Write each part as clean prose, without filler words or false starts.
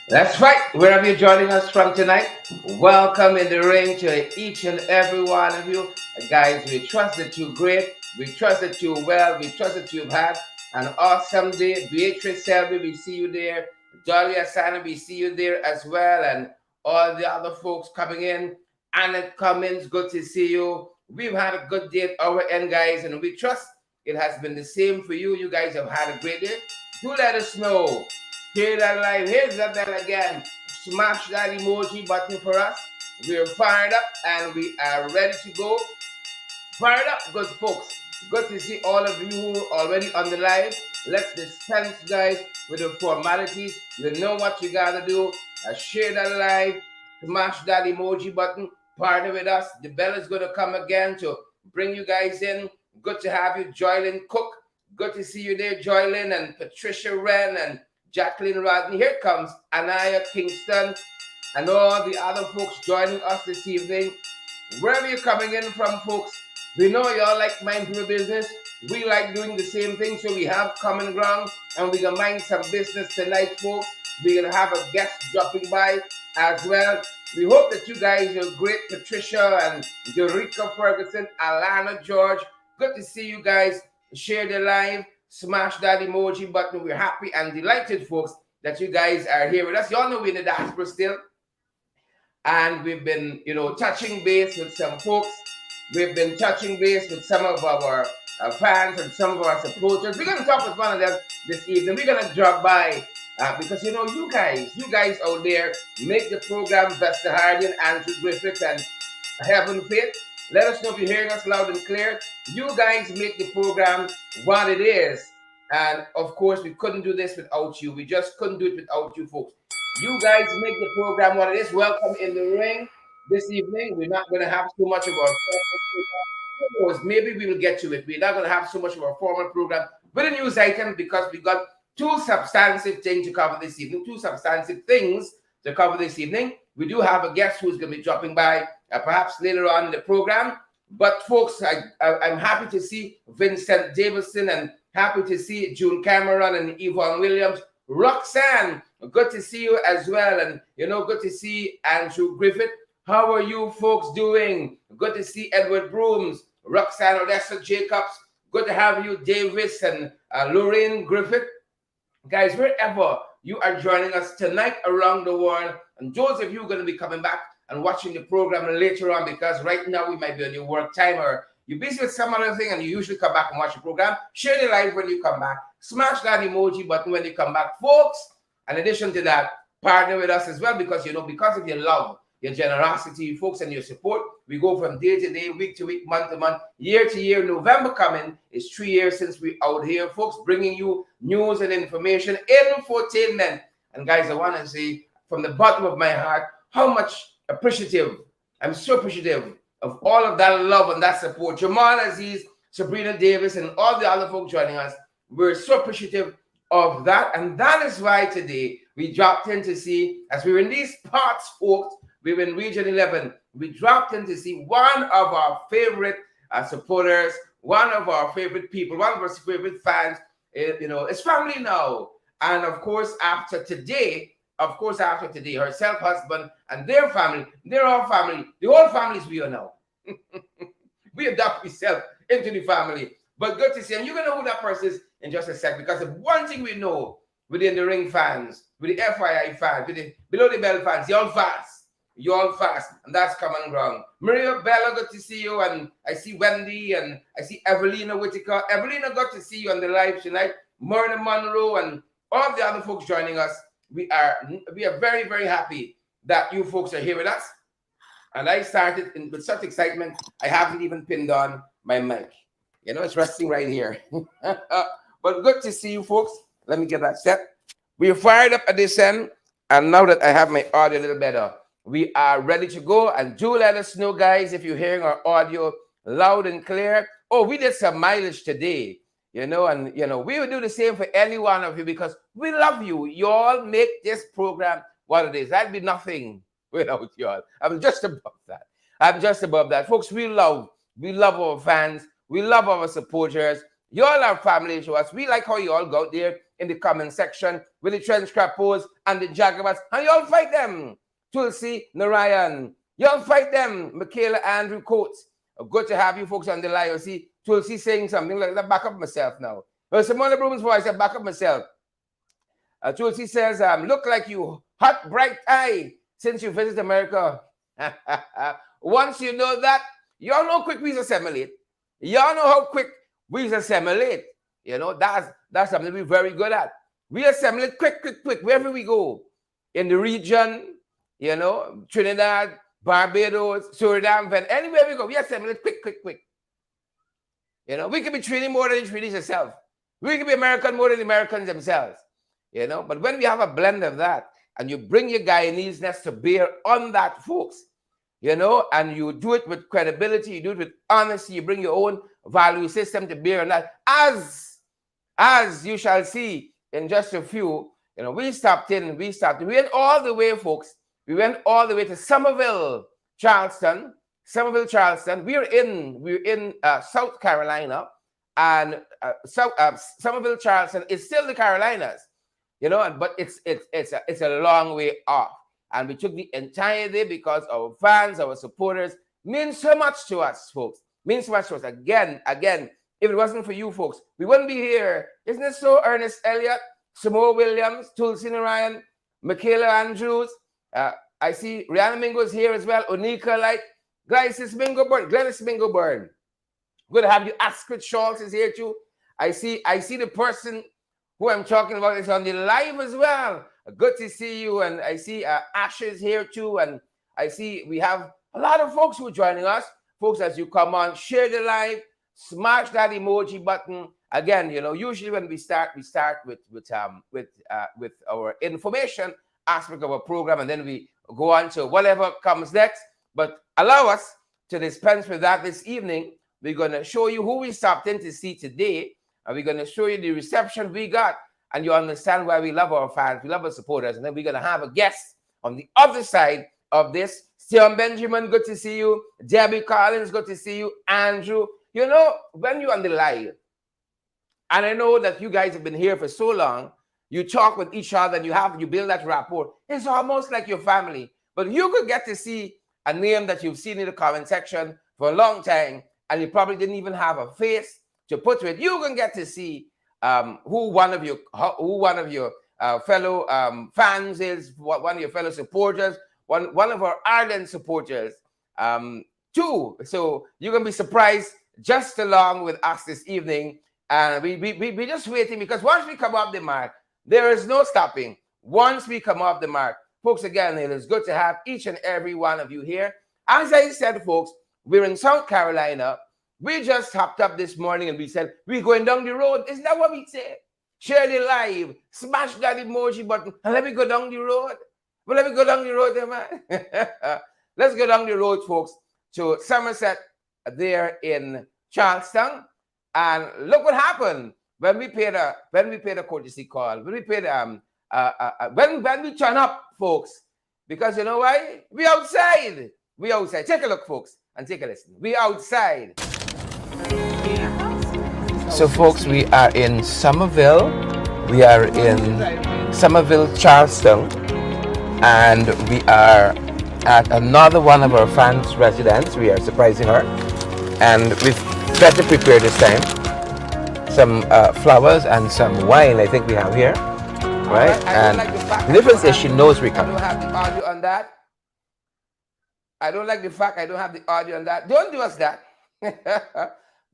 That's right. Wherever you're joining us from tonight, welcome in the ring to each and every one of you. Guys, we trust that you're great. We trust that you're well. We trust that you've had an awesome day. Beatrice Selby, we see you there. Dolly Asana, we see you there as well. And all the other folks coming in. Annette Cummins, good to see you. We've had a good day at our end, guys, and we trust it has been the same for you. You guys have had a great day. Do let us know. Hear that live. Here's that bell again. Smash that emoji button for us. We're fired up and we are ready to go. Fired up, good folks. Good to see all of you who are already on the live. Let's dispense, guys, with the formalities. You know what you gotta do. Share that live. Smash that emoji button. Partner with us. The bell is gonna come again to bring you guys in. Good to have you, Joylyn Cook. Good to see you there, Joylyn and Patricia Wren and Jacqueline Rodney. Here comes Anaya Kingston and all the other folks joining us this evening. Wherever you're coming in from, folks, we know y'all like mind your business. We like doing the same thing, so we have common ground, and we're gonna mind some business tonight, folks. We're gonna have a guest dropping by as well. We hope that you guys are great, Patricia and Eureka Ferguson, Alana George. Good to see you guys. Share the live, smash that emoji button. We're happy and delighted, folks, that you guys are here with us. Y'all know we're in the diaspora still, and we've been, touching base with some folks. We've been touching base with some of our fans and some of our supporters. We're going to talk with one of them this evening. We're going to drop by because, you guys out there make the program Vesta Hardy and Andrew Griffith and Heaven Faith. Let us know if you're hearing us loud and clear. You guys make the program what it is. And of course, we couldn't do this without you. We just couldn't do it without you folks. You guys make the program what it is. Welcome in the ring this evening. We're not going to have too much of our formal program. Maybe we will get to it. We're not going to have so much of our formal program with a news item because we got two substantive things to cover this evening. Two substantive things to cover this evening. We do have a guest who's going to be dropping by perhaps later on in the program. But folks, I'm happy to see Vincent Davison and happy to see June Cameron and Yvonne Williams. Roxanne, good to see you as well. And, good to see Andrew Griffith. How are you folks doing? Good to see Edward Brooms, Roxanne Odessa Jacobs. Good to have you, Davis and Lorraine Griffith. Guys, wherever you are joining us tonight around the world, and those of you who are going to be coming back and watching the program later on, because right now we might be on your work time or you're busy with some other thing and you usually come back and watch the program, share the live when you come back, smash that emoji button when you come back, folks. In addition to that, partner with us as well because, because of your love, your generosity, folks, and your support, we go from day to day, week to week, month to month, year to year. November coming is 3 years since we're out here, folks, bringing you news and information, infotainment. And guys, I want to say from the bottom of my heart, how much I'm so appreciative of all of that love and that support. Jamal Aziz, Sabrina Davis, and all the other folks joining us. We're so appreciative of that. And that is why today we dropped in to see, as we were in these parts, folks, we were in Region 11, we dropped in to see one of our favorite supporters, one of our favorite people, one of our favorite fans. It's family now. And of course, after today, herself, husband, and their family, they're all family. The whole family is here now. We adopt ourselves into the family. But good to see him. You're going to know who that person is in just a sec. Because the one thing we know within the ring fans, with the FYI fans, with the below the bell fans, you're all fast. You're all fast. And that's common ground. Maria Bella, good to see you. And I see Wendy and I see Evelina Whitaker. Evelina, good to see you on the live tonight. Myrna Monroe and all the other folks joining us. We are very, very happy that you folks are here with us. And I started with such excitement, I haven't even pinned on my mic. It's resting right here. But good to see you folks. Let me get that set. We're fired up at this end. And now that I have my audio a little better, we are ready to go. And do let us know, guys, if you're hearing our audio loud and clear. Oh, we did some mileage today. We will do the same for any one of you because we love you. You all make this program what it is. That'd be nothing without you all. I'm just above that. Folks, we love our fans. We love our supporters. You all are family to us. We like how you all go out there in the comment section with the trench crappos and the jagabats, and you all fight them. Tulsi Narayan, you all fight them. Michaela Andrew Coates. Good to have you folks on the line. You see Tulsi saying something like that. Back up myself now. Well, some other Bruins voice, I back up myself. Tulsi says, look like you hot, bright eye since you visit America. Once you know that, y'all know quick we assimilate. Y'all know how quick we assimilate. You know, that's something we're very good at. We assimilate quick, wherever we go. In the region, you know, Trinidad, Barbados, Suriname, anywhere we go, we assimilate quick. You know, we can be treating more than the treaties itself. We can be American more than the Americans themselves. You know, but when we have a blend of that, and you bring your Guyanese-ness to bear on that, folks, you know, and you do it with credibility, you do it with honesty, you bring your own value system to bear on that, as you shall see in just a few, you know, we went all the way, folks. We went all the way to Somerville, Charleston. We're in South Carolina, and Somerville, Charleston is still the Carolinas, you know, but it's a long way off. And we took the entire day because our fans, our supporters mean so much to us, folks. Means so much to us. Again, if it wasn't for you folks, we wouldn't be here. Isn't it so? Ernest Elliott, Samoa Williams, Tulsi Narayan, Michaela Andrews. I see Rihanna Mingo is here as well. Onika Light, Gladys Mingo Burn. Good to have you. Asquith Schultz is here too. I see the person who I'm talking about is on the live as well. Good to see you. And I see Ash is here too. And I see we have a lot of folks who are joining us. Folks, as you come on, share the live, smash that emoji button. Again, you know, usually when we start with our information aspect of our program, and then we go on to whatever comes next. But allow us to dispense with that this evening. We're going to show you who we stopped in to see today, and we're going to show you the reception we got, and you understand why we love our fans, we love our supporters. And then we're going to have a guest on the other side of this. Stian Benjamin, good to see you. Debbie Collins, good to see you. Andrew, you know, when you're on the live, and I know that you guys have been here for so long, you talk with each other and you build that rapport. It's almost like your family. But you could get to see a name that you've seen in the comment section for a long time, and you probably didn't even have a face to put to it. You can get to see who one of your fellow fans is, one of your fellow supporters, one of our Ireland supporters too. So you can be surprised just along with us this evening. And we just waiting, because once we come off the mark, there is no stopping. Once we come off the mark, folks, again, it is good to have each and every one of you here. As I said, folks, we're in South Carolina. We just hopped up this morning and we said, we're going down the road. Isn't that what we said? Share the live, smash that emoji button, and let me go down the road. Well, let me go down the road there, man. Let's go down the road, folks, to Somerset there in Charleston. And look what happened when we paid a courtesy call. When we paid when we turn up, folks, because you know why? We outside. Take a look, folks, and take a listen. We outside. So, folks, we are in Somerville. We are in Somerville, Charleston, and we are at another one of our fans' residence. We are surprising her, and we've better prepare this time. Some flowers and some wine, I think we have here, right? And the difference is she knows we come. I don't have the audio on that. I don't like the fact I don't have the audio on that. Don't do us that.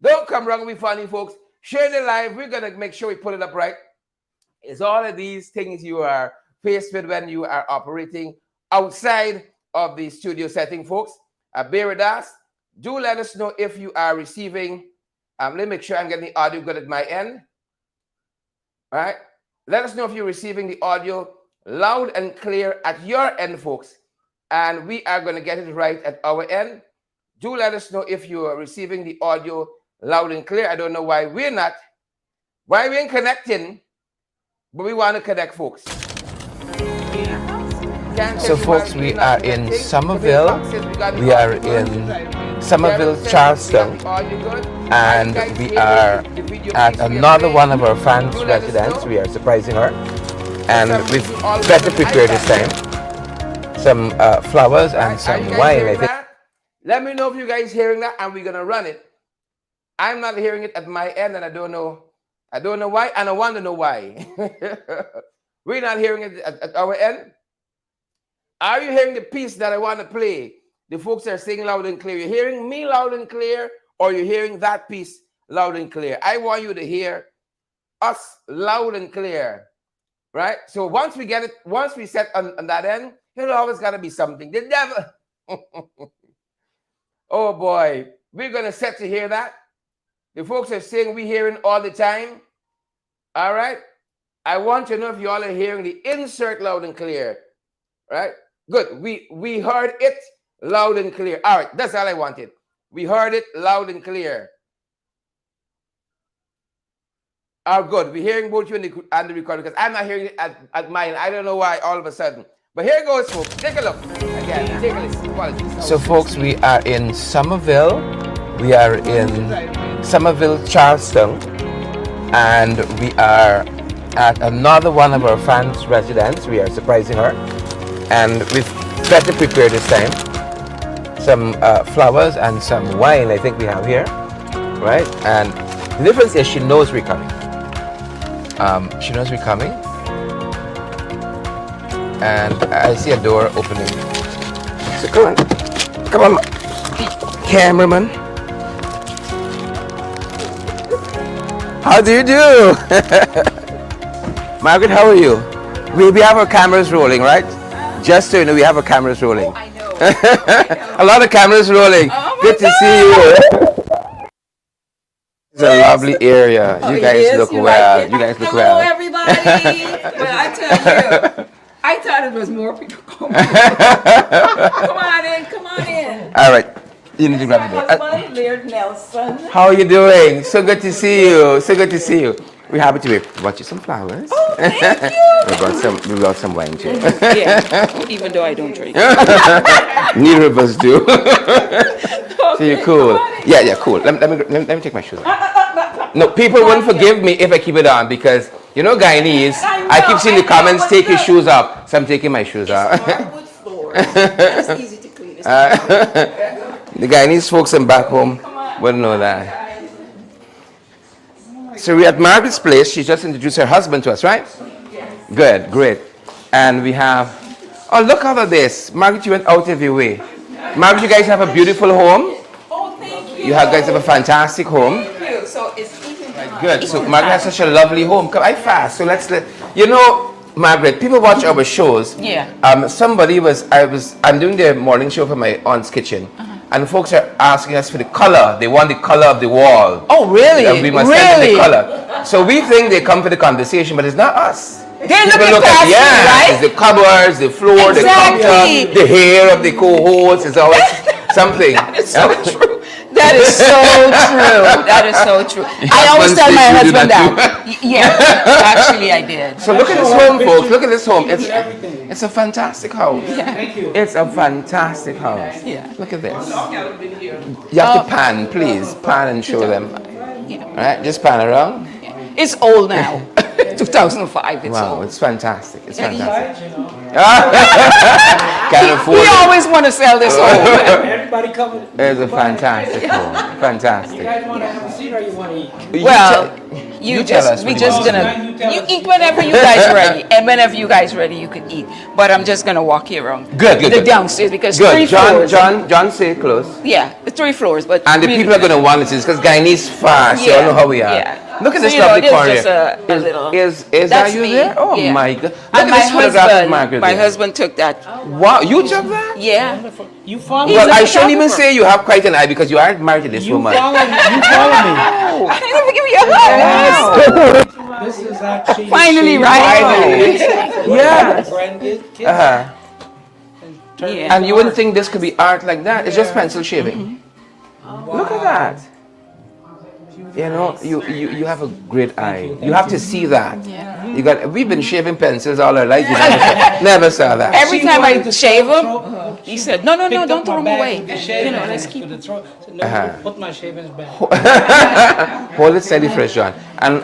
Don't come wrong with funny, folks. Share the live. We're going to make sure we put it up right. It's all of these things you are faced with when you are operating outside of the studio setting, folks. Bear with us. Do let us know if you are receiving. Let me make sure I'm getting the audio good at my end. All right. Let us know if you're receiving the audio loud and clear at your end, folks. And we are going to get it right at our end. Do let us know if you are receiving the audio loud and clear. I don't know why we ain't connecting, but we want to connect, folks. So, folks, we are in Somerville. We are in Somerville, Charleston, and we are at another one of our fans' residence. We are surprising her, and we've better prepared this time. Some flowers and some wine, I think. Let me know if you guys hearing that, and we're gonna run it. I'm not hearing it at my end, and I don't know why, and I want to know why. We're not hearing it at our end. Are you hearing the piece that I want to play? The folks are singing loud and clear. You're hearing me loud and clear, or you're hearing that piece loud and clear? I want you to hear us loud and clear, right? So once we get it, once we set on that end, it'll always got to be something. The devil. Oh boy, we're going to set to hear that. The folks are saying we're hearing all the time. All right. I want to know if you all are hearing the insert loud and clear. Right? Good. We heard it loud and clear. All right. That's all I wanted. We heard it loud and clear. Oh, good. We're hearing both you and the recording because I'm not hearing it at mine. I don't know why all of a sudden. But here goes, folks. Take a look. Again, take a listen. Apologies. So, folks, we are in Somerville. We are in Somerville, Charleston. And we are at another one of our fans' residence. We are surprising her. And we've better prepared this time. Some flowers and some wine, I think we have here. Right? And the difference is she knows we're coming. She knows we're coming. And I see a door opening. So come on, cameraman. How do you do? Margaret, how are you? We have our cameras rolling, right? Just so you know, we have our cameras rolling. Oh, I know. A lot of cameras rolling. Oh Good to see you. It's a lovely area. You guys look well. You guys look well. Hello, everybody. Well, I tell you, I thought it was more people coming. Come on in. All right. You need to grab the door. My husband, Laird Nelson. How are you doing? So good to see you. So good to see you. We're happy to be. Brought you some flowers. Oh, thank you. we brought some wine too. Yeah, even though I don't drink. Neither of us do. So you're cool. Yeah, cool. Let me take my shoes off. No, people won't forgive me if I keep it on because you know Guyanese. I keep seeing the comments, take your shoes off. So I'm taking my shoes off. Hardwood floors. It's easy to clean. The Guyanese folks in back home wouldn't know that. So we're at Margaret's place. She just introduced her husband to us, right? Yes. Good, great. And we have, oh, look at this. Margaret, you went out of your way. Margaret, you guys have a beautiful home. Oh, thank you. You guys have a fantastic home. Thank you. So it's eating time. Good. So Margaret has such a lovely home. Come, I fast. So you know, Margaret, people watch our shows. Yeah. I'm doing the morning show for my aunt's kitchen. And folks are asking us for the color. They want the color of the wall. Oh, really? And we must send them the color. So we think they come for the conversation, but it's not us. They're looking past you, right? It's the cupboards, the floor, Exactly. the counter, the hair of the co-host. It's always something. That is so true. That is so true. That is so true. I always tell my husband that. Yeah, actually I did. So look at this home, folks. Look at this home. It's a fantastic house. Yeah. Thank you. It's a fantastic house. Yeah. Look at this. You have to pan, please. Pan and show them. Yeah. All right, just pan around. It's old now. 2005. It's Wow, old. it's fantastic. It's Yeah, fantastic. You know, Can't afford We it. always want to sell this home. everybody coming. It's a fantastic home. You Fantastic. guys want to have a seat or you want to eat? Well, you tell us we what just you want. gonna, you eat whenever you guys ready, and whenever you guys ready, you can eat. But I'm just gonna walk you around. Good. The downstairs because Good. 3 floors. John, stay close. Yeah, the 3 floors, but And the really- people are going to want this because Guyanese fast. You all know how we are. Yeah. Look at So, this you know, lovely it is corner. just a little. Is That's that you me. there? Oh Yeah. my God! Look And at my this photograph of husband, Margaret. my there. husband took that. Wow, you took that? Yeah. You follow He's Well, a I shouldn't even photographer. say you have quite an eye because you aren't married to this You woman. follow me. I didn't even give you a hug. This is actually. Finally, right? Yeah. Branded kids. Yeah. And you wouldn't think this could be art like that. It's just pencil shaving. Look at that. You know, you have a great eye. You have to see that. Yeah. You got. We've been shaving pencils all our life. You never saw that. Every She time I wanted to shave him, throw- he said, no, picked don't up throw my them bag away. with the You shavings know, let's to keep the them. throat. I said, no, put my shavings back. Hold it steady for us, John. And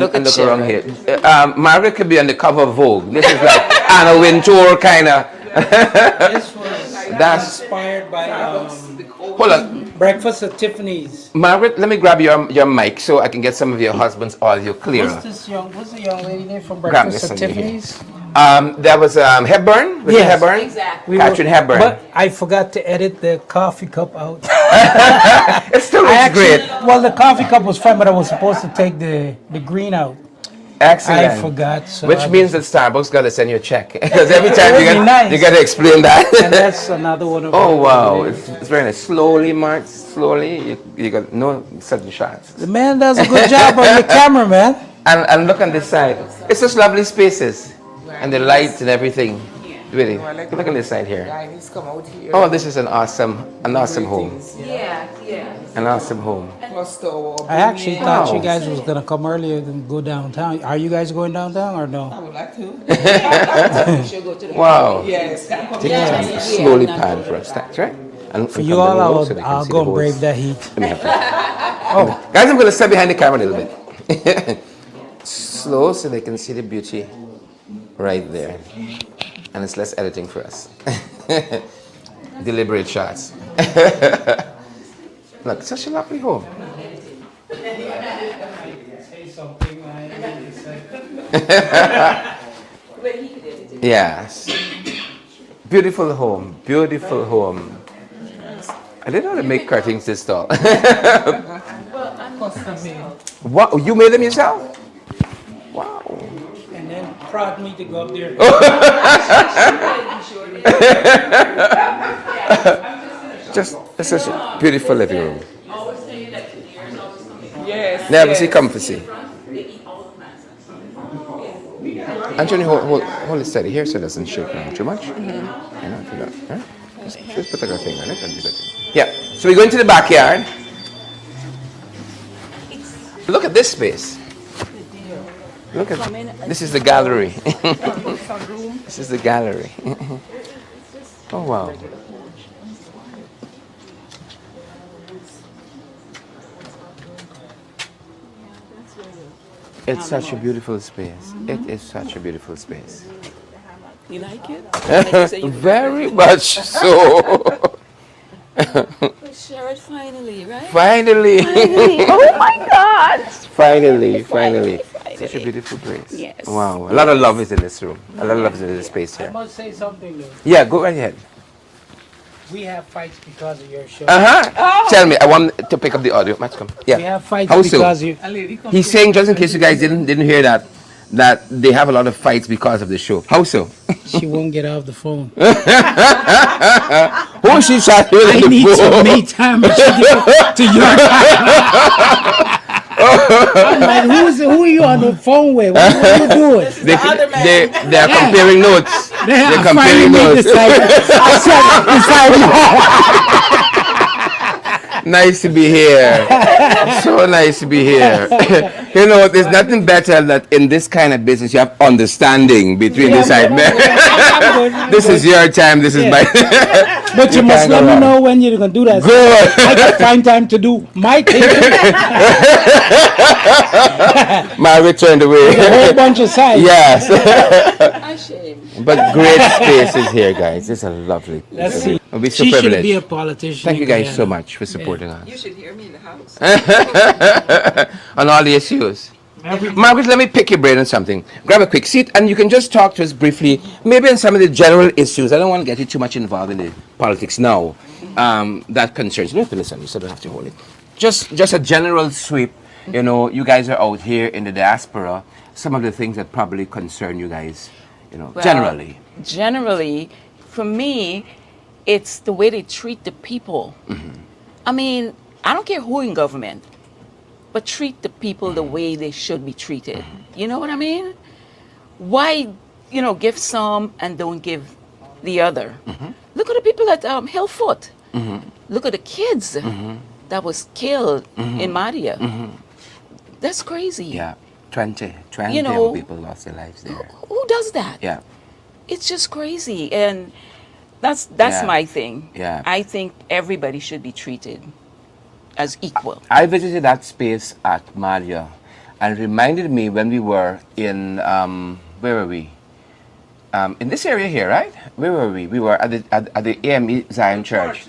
look at look around here. Sharon. Margaret could be on the cover of Vogue. This is like Anna Wintour kind of. This was That's. inspired by Hold on. Breakfast at Tiffany's. Margaret, let me grab your mic so I can get some of your husband's audio clearer. What's the young lady name from Grab Breakfast this at one here. Tiffany's? That was Hepburn. Was it Yes. Hepburn? Exactly. Catherine Hepburn. But I forgot to edit the coffee cup out. It still I looks actually, great. well, the coffee cup was fine, but I was supposed to take the green out. Excellent. I forgot. So Which I means that Starbucks got to send you a check because every time would be nice. you got to explain that. and that's another one of Oh our- wow, it's very nice. Slowly, Mark. Slowly, you got no sudden shots. The man does a good job on the camera, man. And look on this side. It's just lovely spaces, and the lights and everything. Really, look on this side here. Oh, this is an awesome home. Yeah, yeah. An awesome home. I actually thought Wow. you guys was gonna come earlier and go downtown. Are you guys going downtown or no? would like to. Wow. Yes. Take time. Slowly pan for us. That's right. And For you all, I'll go and brave that heat. Oh, guys, I'm gonna step behind the camera a little bit. Slow so they can see the beauty right there. And it's less editing for us. Deliberate shots. Look, such a lovely home. Say something. Yes. Beautiful home. Beautiful home. I didn't know they make curtains this tall. What? You made them yourself? Wow. And then prod me to go up there. Just it's such a beautiful living room. Yes. Never see comfy. Anthony, hold it steady here so it doesn't shake around too much. Right? Just put like a finger on it and do that. Yeah. So we go into the backyard. Look at this space. Look at this is the gallery. This is the gallery. Oh wow. It's such a beautiful space. It is such a beautiful space. You like it? Very much so. Share it finally, right? Finally. Oh my God! Finally. Such a beautiful place. Yes. Wow. A lot of love is in this room. A lot of love is in this space I here. must say something though. Yeah, go right ahead. We have fights because of your show. Tell me, I want to pick up the audio. Match, come. We Yeah. have fights How so? because you. A lady come He's saying, just in case you guys didn't hear that they have a lot of fights because of the show. How so? She won't get off the phone. Who is she chatting with on I the need phone? some me time, but she get to your time. I'm like, who are you on the phone with? What are you doing? They are comparing notes. They're They're comparing notes. I said, Nice to be here. So nice to be here. You know, there's nothing better that in this kind of business you have understanding between the side men. This is your time. This is my. But you must can't let go me wrong. know when you're gonna do that. Good. I can find time to do my thing. Margaret turned away. A whole bunch of sides. Yes. Shame. But great spaces here, guys. It's a lovely place. Let's see. We'll be so She should privileged. be a politician. Thank you in guys Guyana. so much for supporting us You should hear me in the house. on all the issues. Margaret, let me pick your brain on something. Grab a quick seat and you can just talk to us briefly, maybe on some of the general issues. I don't want to get you too much involved in the politics now. That concerns you. You don't have to listen, you still don't have to hold it. Just a general sweep. You know, you guys are out here in the diaspora. Some of the things that probably concern you guys, you know, Well, generally. Generally, for me, it's the way they treat the people. I mean, I don't care who in government, but treat the people the way they should be treated. You know what I mean? Why, give some and don't give the other? Look at the people at Hillfoot. Look at the kids that was killed in Madia. That's crazy. Yeah. 20 You know, people lost their lives there. who does that? Yeah. It's just crazy, and that's Yeah. my thing. Yeah. I think everybody should be treated as equal. I visited that space at Malia, and it reminded me when we were in, where were we? In this area here, right? Where were we? We were at the AME Zion Church.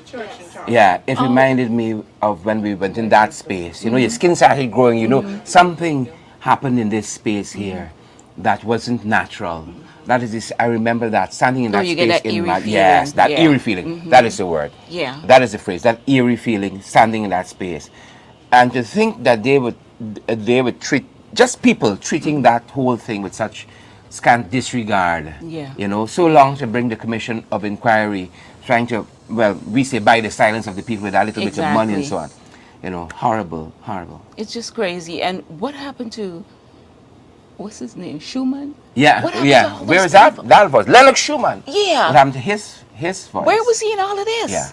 Yeah, it reminded me of when we went in that space. You know, your skin started growing. You know, something happened in this space here that wasn't natural. That is this. I remember that standing in that you space get that in eerie my feeling. yes, that Yeah. eerie feeling. That is the word. Yeah. That is the phrase. That eerie feeling, standing in that space, and to think that they would treat just people treating that whole thing with such scant disregard. Yeah. You know, so long to bring the commission of inquiry, trying to, well, we say buy the silence of the people with a little bit of money and so on. You know, horrible, horrible. It's just crazy. And what happened to, what's his name, Schumann? Yeah, What happened to yeah. all Where those is that? people? That voice. Lennox Schumann. Yeah. What happened to his voice? Where was he in all of this? Yeah.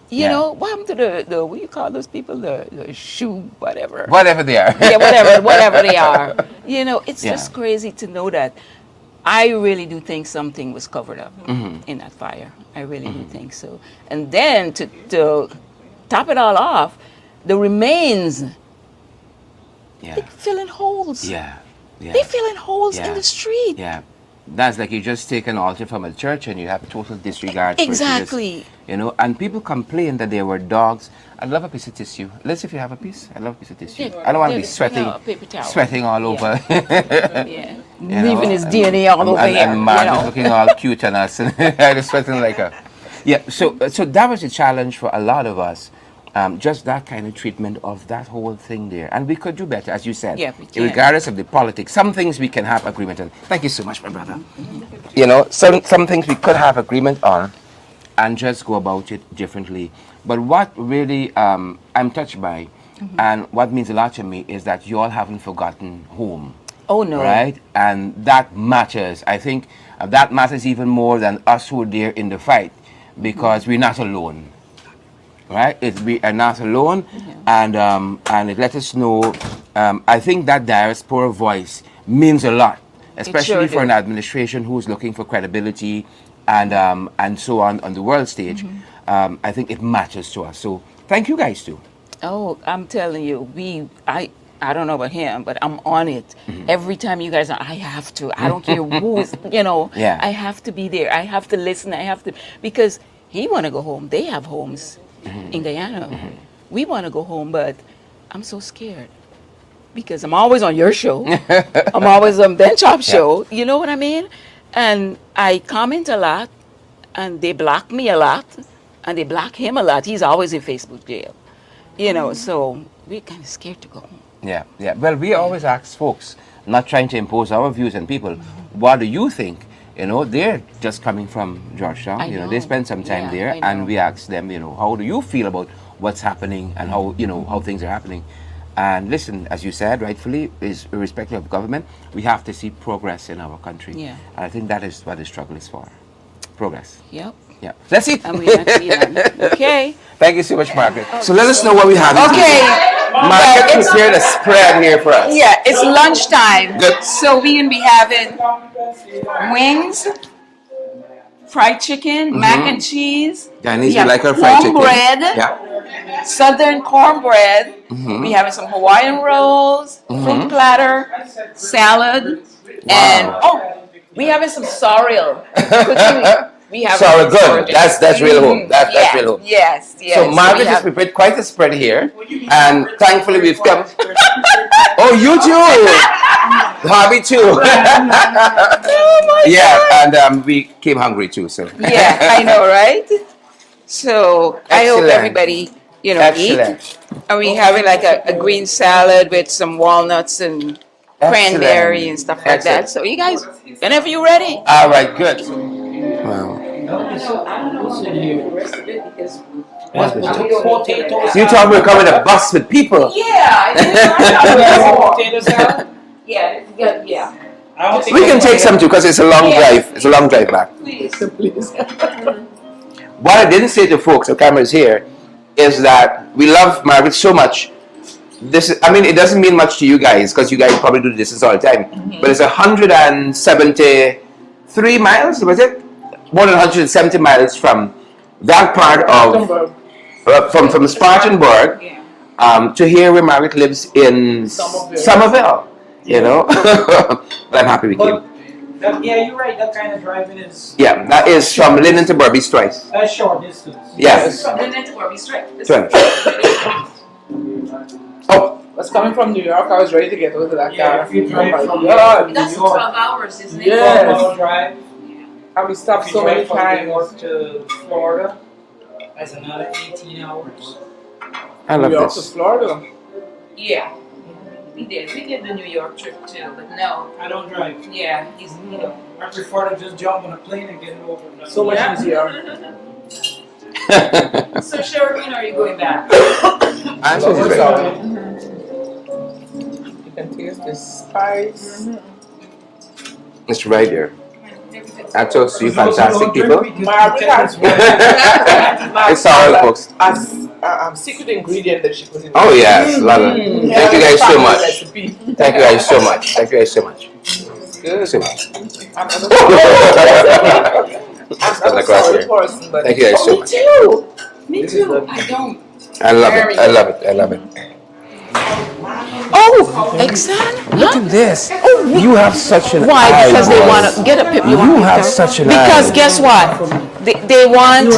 You Yeah. know, what happened to the what do you call those people? The shoe, whatever. Whatever they are. Yeah, whatever they are. You know, it's Yeah. just crazy to know that. I really do think something was covered up in that fire. I really do think so. And then to top it all off, the remains, Yeah. they fill in holes. Yeah. Yeah. They fill in holes in Yeah. the street. Yeah. That's like you just take an altar from a church and you have total disregard for it. You just- Exactly. You know, and people complain that there were dogs. I'd love a piece of tissue. Let's if you have a piece. I love a piece of tissue. Yeah, I don't want to be just bring sweating, out a paper towel. sweating all over. Yeah. You Leaving know, his DNA all over here. And Mark you know. is looking all cute on us, and I was sweating like a. Yeah, so that was a challenge for a lot of us. Just that kind of treatment of that whole thing there, and we could do better, as you said. Yeah, we can. Regardless of the politics, some things we can have agreement on. Thank you so much, my brother. You know, some things we could have agreement on, and just go about it differently. But what really I'm touched by, and what means a lot to me, is that you all haven't forgotten home. Oh no. Right? And that matters. I think that matters even more than us who are there in the fight, because we're not alone. Right? We are not alone, and it let us know. I think that diaspora voice means a lot, especially for do. an administration who's looking for credibility and so on the world stage. I think it matters to us. So thank you guys too. Oh, I'm telling you, I don't know about him, but I'm on it. Every time you guys are, I have to. I don't care who is, you know, Yeah. I have to be there. I have to listen. I have to, because he want to go home. They have homes in Guyana. We want to go home, but I'm so scared because I'm always on your show. I'm always on Ben Chop's show. You know what I mean? And I comment a lot, and they block me a lot, and they block him a lot. He's always in Facebook jail. You know, so we're kind of scared to go home. Yeah, yeah. Well, we always ask folks, not trying to impose our views on people, what do you think? You know, they're just coming from Georgetown. I You know, they know. spend some time Yeah, there, I know. and we ask them, you know, how do you feel about what's happening and how, you know, how things are happening? And listen, as you said, rightfully, is irrespective of government, we have to see progress in our country. Yeah. And I think that is what the struggle is for. Progress. Yep. Yeah. That's it. And we have to be done. Okay. Thank you so much, Margaret. So let us know what we have. Okay. Margaret prepared a spread here for us. Yeah, it's lunchtime. Good. So we're going to be having wings, fried chicken, mac and cheese. Chinese, We you have like our fried chicken. cornbread, Yeah. southern cornbread. We having some Hawaiian rolls, fruit platter, salad, and we having some sorrel. We have Sorry, good. That's real home. That's real home. Yes, yes. So Margaret we has have- prepared quite a spread here, and thankfully we've come. Oh, you too. Hobby too. Yeah, and we came hungry too. So Yeah, I know, right? So I hope Excellent. everybody, you know, excellent. eat. Are we having like a green salad with some walnuts and cranberry and stuff like that? Excellent. So you guys, whenever you're ready. All right, good. Wow. You thought we were coming to bus with people. Yeah. Yeah, yeah. We can take some too because it's a long drive. It's a long drive back. Please. What I didn't say to folks, the cameras here, is that we love Margaret so much this is, I mean, it doesn't mean much to you guys because you guys probably do the distance all the time. But it's 173 miles, was it? More than 170 miles from that part of from Spartanburg to here where Margaret lives in Somerville. You know, but I'm happy we came. Yeah, you're right. That kind of driving is. Yeah, that is from Linden to Berbice twice. That's short distance. Yes. From Linden to Berbice straight. Twice. Oh, Was coming from New York, I was ready to get over that Yeah, car. if you drive Oh my from God. That's 12 hours, isn't it? Yes. 12-hour drive. And we stopped If so you many drive from New times. York to Florida, that's another 18 hours. I love New York to this. Florida. Yeah. We did the New York trip too, but no. I don't drive. Yeah, he's, I prefer to just jump on a plane and get it over. So much easier. So Sherry, when are you going back? I'm so Love excited. You can taste the spice. It's right there. I toast to you For those who fantastic don't drink, people. we can Margaret has It's all folks. secret ingredient that she put in. Oh yes, love it. Thank you guys so much. Recipe. Thank you guys so much. Thank you guys so much. Good. So much. I'm a Like sorry last year. person, but Thank you guys so me much. too. Me This is too. the- I don't. I love it. I love it. I love it. Oh, Exxon? Look at this. You have such an Why? eye, Because they boss. want to get a picture. You have such an Because eye. guess what? They want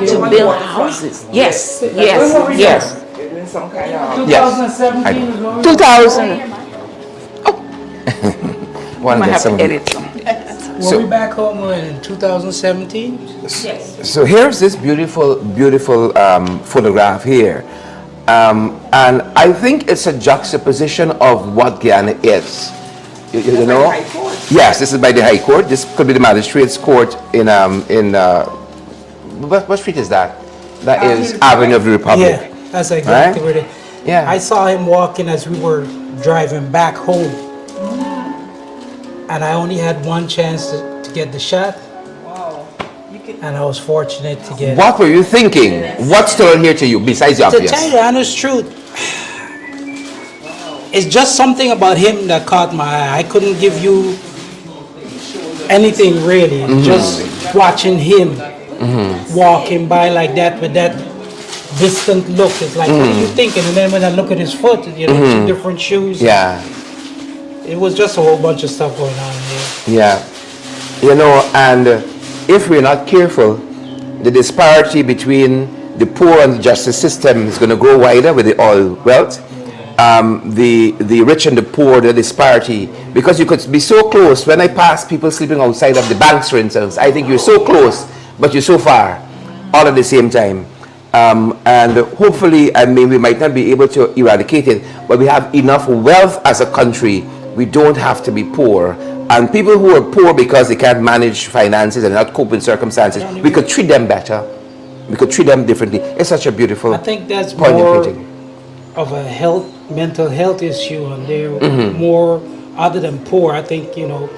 to build houses. Yes, yes, yes. They're doing some kind of. Yes. 2017 is when 2000. One I might get have some to of edit some. Were we back home in 2017? So here's this beautiful, beautiful photograph here. And I think it's a juxtaposition of what Guyana is. You know? High Court. Yes, this is by the High Court. This could be the Magistrates Court in what street is that? That is Avenue of the Republic. Yeah, that's exactly Right? what it. Yeah. I saw him walking as we were driving back home, and I only had one chance to get the shot, and I was fortunate to get it. What were you thinking? What stood out here to you besides the To obvious? tell you the honest truth, it's just something about him that caught my eye. I couldn't give you anything really. Just watching him walking by like that with that distant look, it's like, what are you thinking? And then when I look at his foot, you know, two different shoes. Yeah. It was just a whole bunch of stuff going on here. Yeah, you know, and if we're not careful, the disparity between the poor and the justice system is going to grow wider with the oil wealth. The rich and the poor, the disparity, because you could be so close. When I pass people sleeping outside of the banks, for instance, I think you're so close, but you're so far, all at the same time. And hopefully, I mean, we might not be able to eradicate it, but we have enough wealth as a country. We don't have to be poor. And people who are poor because they can't manage finances and not cope with circumstances, we could treat them better. We could treat them differently. It's such a beautiful I think that's point more you're making. of a mental health issue, and they're more other than poor. I think, you know,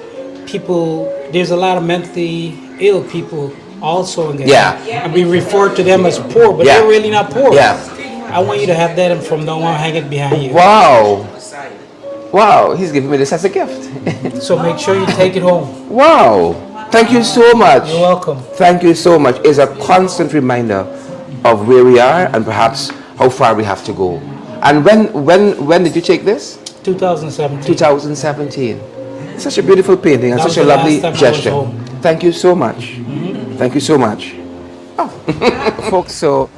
people, there's a lot of mentally ill people also in Guyana. Yeah. And we refer to them as poor, but Yeah. they're really not poor. Yeah. I want you to have that and from now on hang it behind you. Wow. Wow, he's giving me this as a gift. So make sure you take it home. Wow. Thank you so much. You're welcome. Thank you so much. It's a constant reminder of where we are and perhaps how far we have to go. And when did you take this? 2017. 2017. It's such a beautiful painting and That such was a the lovely last time I was gesture. home. Thank you so much. Thank you so much. Oh. Folks, so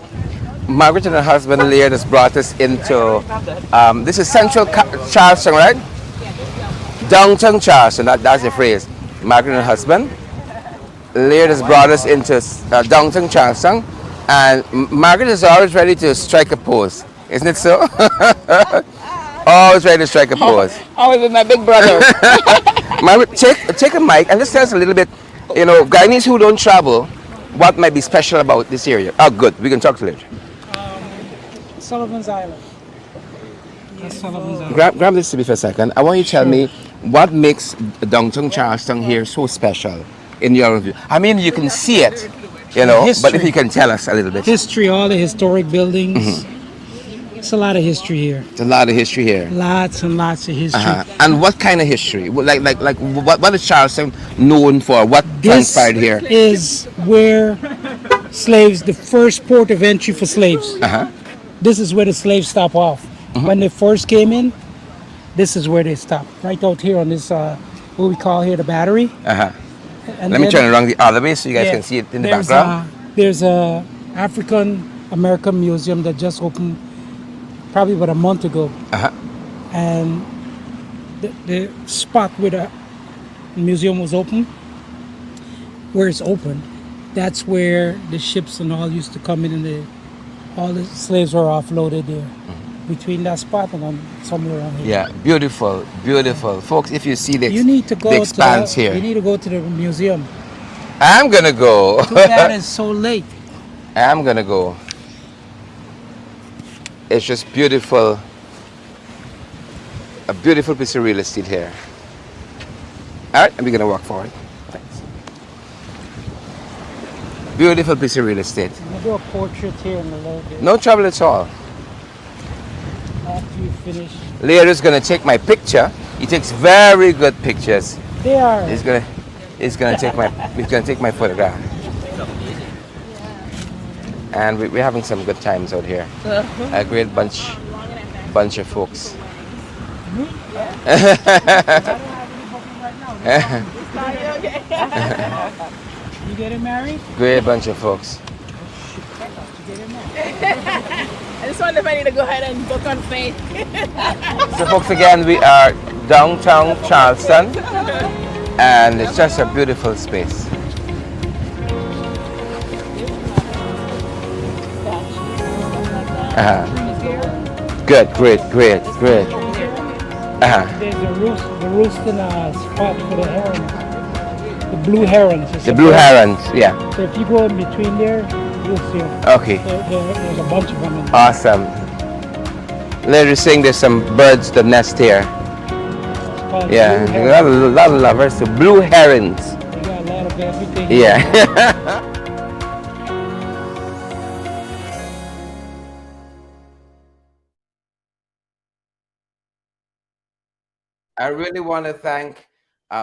Margaret and her husband Lear has brought us into this is Central Charleston, right? Downtown Charleston, that's the phrase. Margaret and her husband Lear has brought us into downtown Charleston, and Margaret is always ready to strike a pose, isn't it so? Always ready to strike a pose. Always with my big brother. Margaret, take a mic and just tell us a little bit, you know, Guyanese who don't travel, what might be special about this area? Oh, good, we can talk to later. Sullivan's Island. That's Sullivan's Island. Grab this to me for a second. I want you to tell me what makes downtown Charleston here so special in your view. I mean, you can see it, you know, but if History. you can tell us a little bit. History, all the historic buildings. It's a lot of history here. It's a lot of history here. Lots and lots of history. And what kind of history? Like what is Charleston known for? What This transpired here? is where slaves, the first port of entry for slaves. This is where the slaves stop off. When they first came in, this is where they stop. Right out here on this, what we call here the battery. And Let me then- turn it around the other way so you guys yeah, can see it in the there's background. there's a African American museum that just opened probably about a month ago. And the spot where the museum was open, where it's open, that's where the ships and all used to come in, and all the slaves were offloaded there. Between that spot and somewhere around here. Yeah, beautiful, beautiful. Folks, if you see You need to go the expanse to, here. You need to go to the museum. I'm gonna go. Too bad it's so late. I'm gonna go. It's just beautiful. A beautiful piece of real estate here. Alright, and we're gonna walk forward. Thanks. Beautiful piece of real estate. I'm gonna do a portrait here in a little bit No trouble at all. after you finish. Leader's gonna take my picture. He takes very good pictures. They are. He's gonna take my photograph. And we're having some good times out here. A great bunch of folks. You getting married? Great bunch of folks. I just wonder if I need to go ahead and book on faith. So folks, again, we are downtown Charleston, and it's just a beautiful space. Good, great. There's the roosting spot for the herons. The blue herons. It's The a blue bird. herons, yeah. So if you go in between there, you'll see them. Okay, There's a bunch of them in there. awesome. Later saying there's some birds that nest here. It's called Yeah, blue a lot of lovers. So blue herons. They got a lot of everything. Yeah. I really want to thank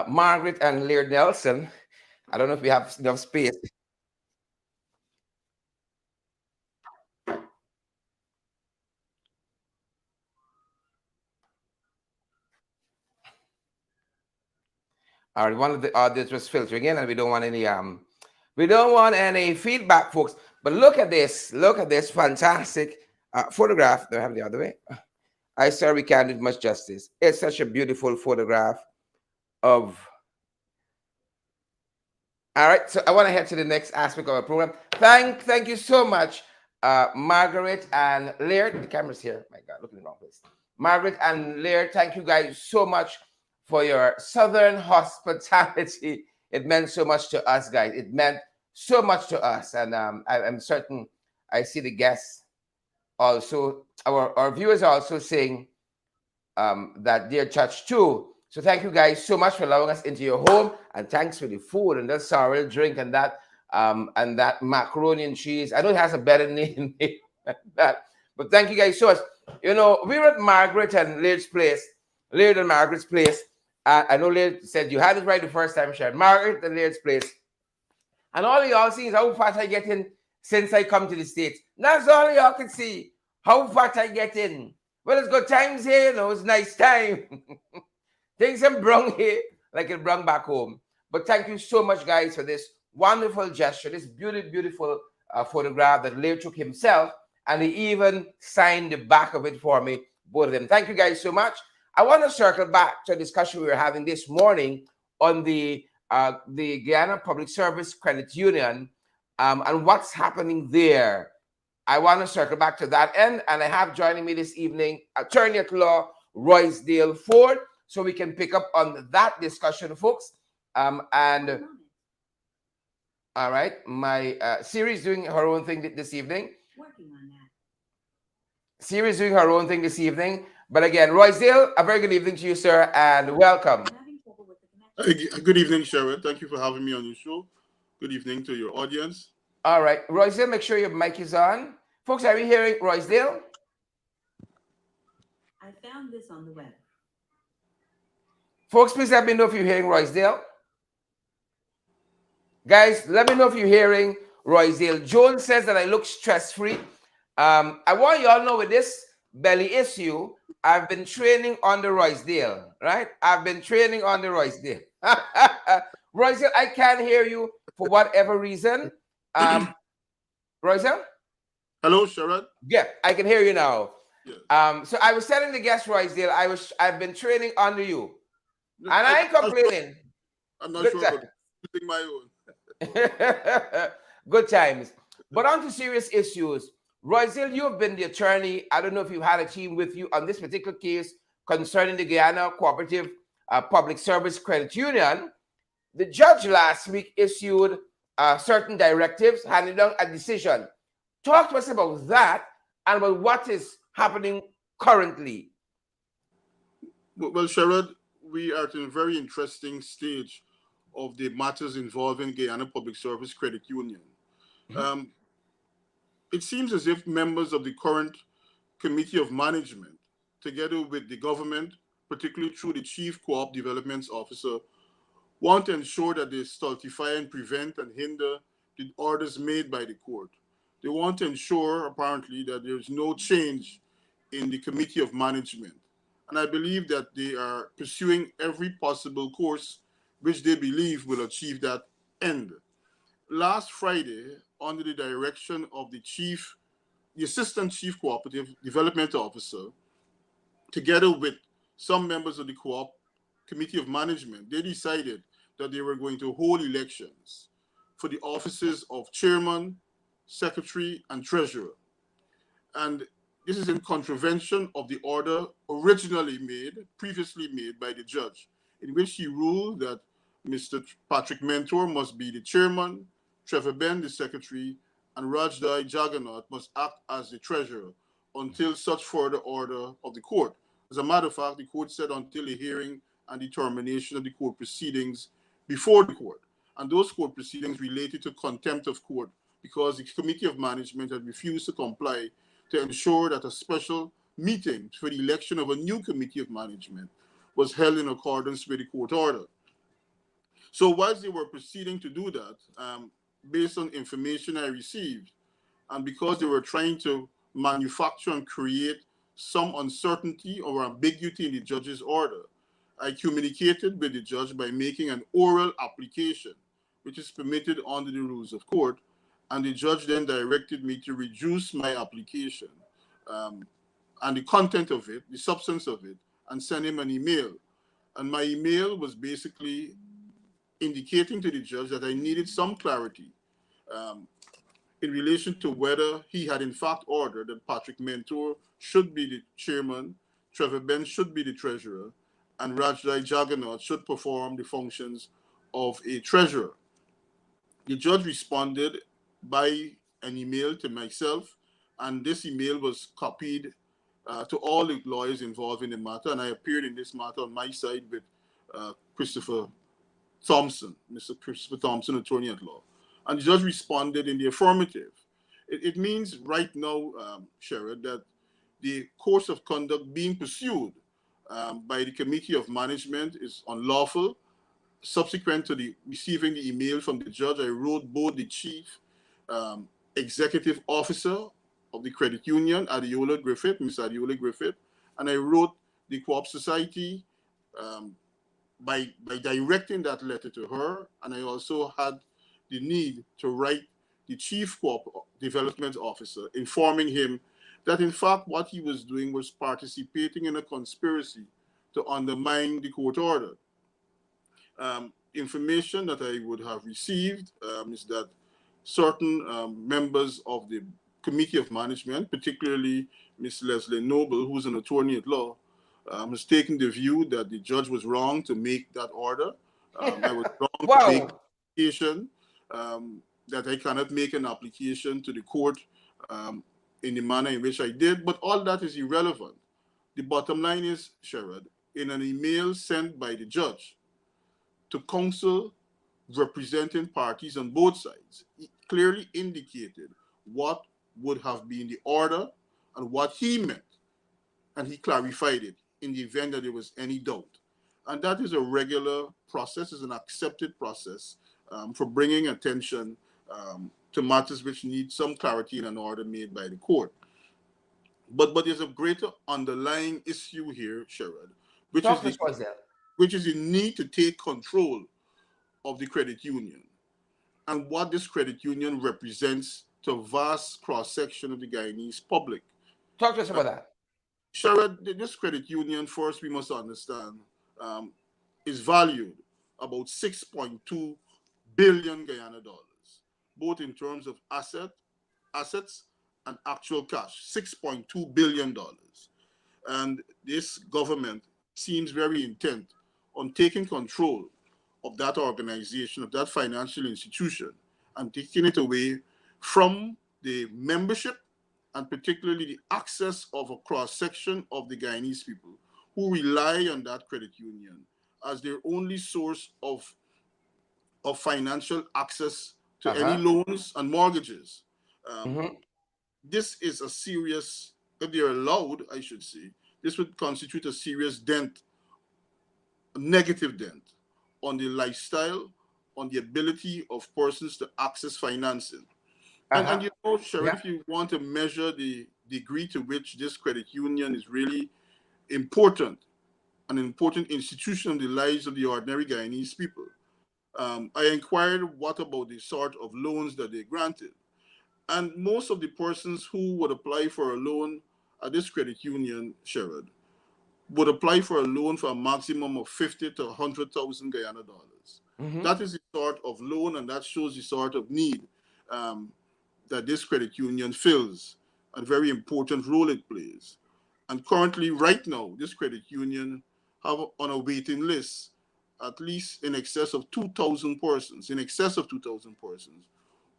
Margaret and Lear Nelson. I don't know if we have enough space. All right, one of the audience was filtering in, and we don't want any feedback, folks. But look at this fantastic photograph. Do I have it the other way? I swear we can't do it much justice. It's such a beautiful photograph of. All right, so I want to head to the next aspect of our program. Thank you so much, Margaret and Laird. The camera's here. My God, look in the wrong place. Margaret and Laird, thank you guys so much for your southern hospitality. It meant so much to us, guys. It meant so much to us, and I'm certain I see the guests also. Our viewers are also saying that they're touched too. So thank you guys so much for allowing us into your home, and thanks for the food and the sorrel drink and that macaroni and cheese. I know it has a better name than that, but thank you guys so much. You know, we were at Margaret and Laird's place, Laird and Margaret's place. I know Laird said you had it right the first time, Sharon. Margaret and Laird's place. And all y'all see is how fat I get in since I come to the States. That's all y'all can see, how fat I get in. Well, it's good times here, you know, it's nice time. Things are brung here like it brung back home. But thank you so much, guys, for this wonderful gesture, this beautiful photograph that Laird took himself, and he even signed the back of it for me, both of them. Thank you guys so much. I want to circle back to a discussion we were having this morning on the Guyana Public Service Credit Union and what's happening there. I want to circle back to that end, and I have joining me this evening Attorney at Law Royce Ford, so we can pick up on that discussion, folks. And all right, my Siri is doing her own thing this evening. Working on that. Siri is doing her own thing this evening. But again, Royce, a very good evening to you, sir, and welcome. Good evening, Sharon. Thank you for having me on your show. Good evening to your audience. All right, Royce, make sure your mic is on. Folks, are we hearing Royce? I found this on the web. Folks, please let me know if you're hearing Roysdale. Guys, let me know if you're hearing Roysdale. Joan says that I look stress-free. I want you all to know with this belly issue, I've been training on the Roysdale, right? I've been training on the Roysdale. Roysdale, I can't hear you for whatever reason. Roysdale? Hello, Sherrod. Yeah, I can hear you now. Yes. So I was telling the guest Roysdale, I've been training under you. And I ain't I'm not sure, complaining. I'm not Good sure time. about using my own. Good times. But on to serious issues. Roysdale, you have been the attorney. I don't know if you've had a team with you on this particular case concerning the Guyana Cooperative Public Service Credit Union. The judge last week issued certain directives, handing down a decision. Talk to us about that and about what is happening currently. Well, Sherrod, we are at a very interesting stage of the matters involving Guyana Public Service Credit Union. It seems as if members of the current Committee of Management, together with the government, particularly through the Chief Co-op Development Officer, want to ensure that they stultify and prevent and hinder the orders made by the court. They want to ensure, apparently, that there is no change in the Committee of Management. And I believe that they are pursuing every possible course which they believe will achieve that end. Last Friday, under the direction of the Assistant Chief Cooperative Development Officer, together with some members of the Co-op Committee of Management, they decided that they were going to hold elections for the offices of chairman, secretary, and treasurer. And this is in contravention of the order previously made by the judge, in which he ruled that Mr. Patrick Mentor must be the chairman, Trevor Ben the secretary, and Rajdai Jagannath must act as the treasurer until such further order of the court. As a matter of fact, the court said until a hearing and determination of the court proceedings before the court. And those court proceedings related to contempt of court because the Committee of Management had refused to comply to ensure that a special meeting for the election of a new Committee of Management was held in accordance with the court order. So whilst they were proceeding to do that, based on information I received, and because they were trying to manufacture and create some uncertainty or ambiguity in the judge's order, I communicated with the judge by making an oral application, which is permitted under the rules of court, and the judge then directed me to reduce my application and the content of it, the substance of it, and send him an email. And my email was basically indicating to the judge that I needed some clarity in relation to whether he had in fact ordered that Patrick Mentor should be the chairman, Trevor Ben should be the treasurer, and Rajdai Jagannath should perform the functions of a treasurer. The judge responded by an email to myself, and this email was copied to all the lawyers involved in the matter, and I appeared in this matter on my side with Christopher Thompson, Mr. Christopher Thompson, attorney at law. And the judge responded in the affirmative. It means right now, Sherrod, that the course of conduct being pursued by the Committee of Management is unlawful. Subsequent to receiving the email from the judge, I wrote both the chief executive officer of the credit union, Adiola Griffith, Ms. Adiola Griffith, and I wrote the Co-op Society by directing that letter to her, and I also had the need to write the chief Co-op development officer, informing him that in fact what he was doing was participating in a conspiracy to undermine the court order. Information that I would have received is that certain members of the Committee of Management, particularly Ms. Leslie Noble, who's an attorney at law, has taken the view that the judge was wrong to make that order. I was wrong to make an application, that I cannot make an application to the court in the manner in which I did, but all that is irrelevant. The bottom line is, Sherrod, in an email sent by the judge to counsel representing parties on both sides, he clearly indicated what would have been the order and what he meant and he clarified it in the event that there was any doubt. And that is a regular process, is an accepted process for bringing attention to matters which need some clarity and an order made by the court. But there's a greater underlying issue here, Sherrod, which is Talk to the us, Roselle. need to take control of the credit union and what this credit union represents to a vast cross section of the Guyanese public. Talk to us about that. Sherrod, this credit union, first we must understand, um, is valued about 6.2 billion Guyana dollars, both in terms of assets and actual cash, $6.2 billion. And this government seems very intent on taking control of that organization, of that financial institution, and taking it away from the membership and particularly the access of a cross section of the Guyanese people who rely on that credit union as their only source of financial access to any loans and mortgages. Um, this is a serious, if they're allowed, I should say, this would constitute a serious dent, a negative dent on the lifestyle, on the ability of persons to access financing. And you know, Sherrod, if you want to measure the degree to which this credit union is really important, an important institution in the lives of the ordinary Guyanese people, I inquired what about the sort of loans that they granted. And most of the persons who would apply for a loan at this credit union, Sherrod, would apply for a loan for a maximum of 50 to 100,000 Guyana dollars. That is the sort of loan, and that shows the sort of need that this credit union fills, and very important role it plays. And currently, right now, this credit union have on a waiting list at least in excess of 2,000 persons,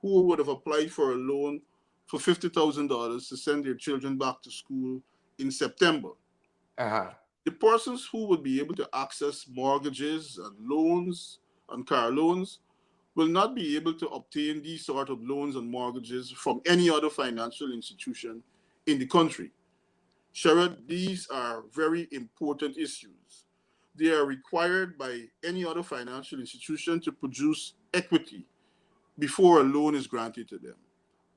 who would have applied for a loan for $50,000 to send their children back to school in September. The persons who would be able to access mortgages and loans and car loans will not be able to obtain these sort of loans and mortgages from any other financial institution in the country. Sherrod, these are very important issues. They are required by any other financial institution to produce equity before a loan is granted to them.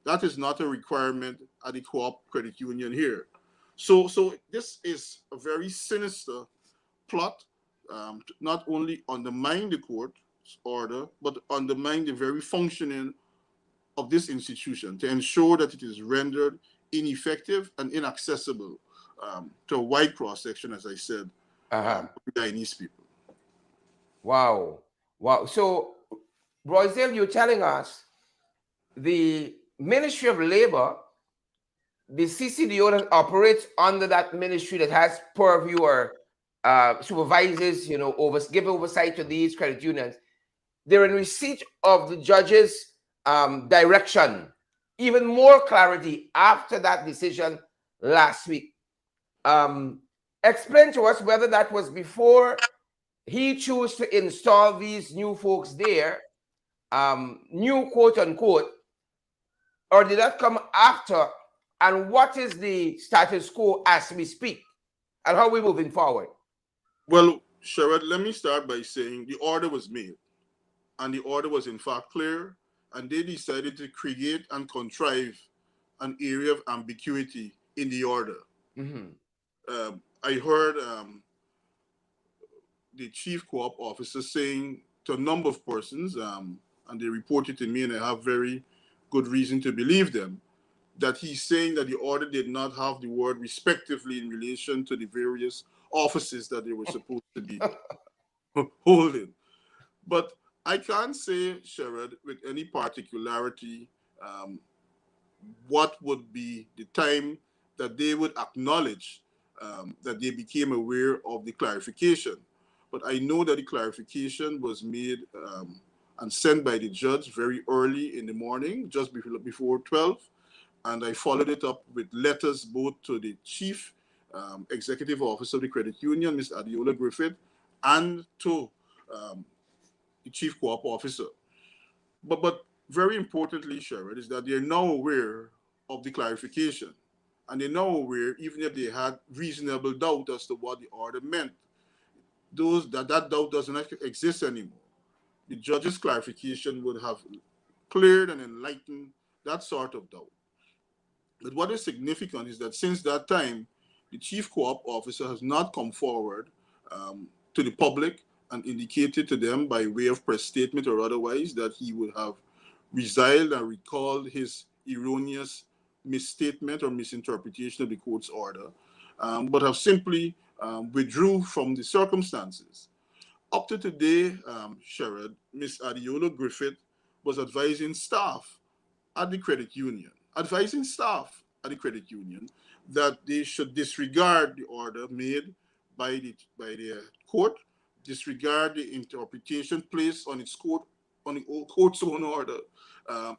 That is not a requirement at the co-op credit union here. So this is a very sinister plot to not only undermine the court's order, but undermine the very functioning of this institution to ensure that it is rendered ineffective and inaccessible to a wide cross-section, as I said, of the Guyanese people. Wow. Wow. So, Royzel, you're telling us the Ministry of Labor, the CCDO that operates under that ministry that has purview or supervises, give oversight to these credit unions, they're in receipt of the judge's direction, even more clarity after that decision last week. Explain to us whether that was before he chose to install these new folks there, new quote unquote, or did that come after? And what is the status quo as we speak? And how are we moving forward? Well, Sherrod, let me start by saying the order was made. And the order was in fact clear. And they decided to create and contrive an area of ambiguity in the order. I heard the chief co-op officer saying to a number of persons, and they reported to me, and I have very good reason to believe them, that he's saying that the order did not have the word respectively in relation to the various offices that they were supposed to be holding. But I can't say, Sherrod, with any particularity what would be the time that they would acknowledge that they became aware of the clarification. But I know that the clarification was made and sent by the judge very early in the morning, just before 12. And I followed it up with letters both to the chief executive officer of the credit union, Ms. Adiola Griffith, and to the chief co-op officer. But very importantly, Sherrod, is that they're now aware of the clarification. And they're now aware, even if they had reasonable doubt as to what the order meant, that doubt doesn't exist anymore. The judge's clarification would have cleared and enlightened that sort of doubt. But what is significant is that since that time, the chief co-op officer has not come forward to the public and indicated to them by way of press statement or otherwise that he would have resiled and recalled his erroneous misstatement or misinterpretation of the court's order, but have simply withdrew from the circumstances. Up to today, Sherrod, Ms. Adiola Griffith was advising staff at the credit union that they should disregard the order made by the court, disregard the interpretation placed on the court's own order,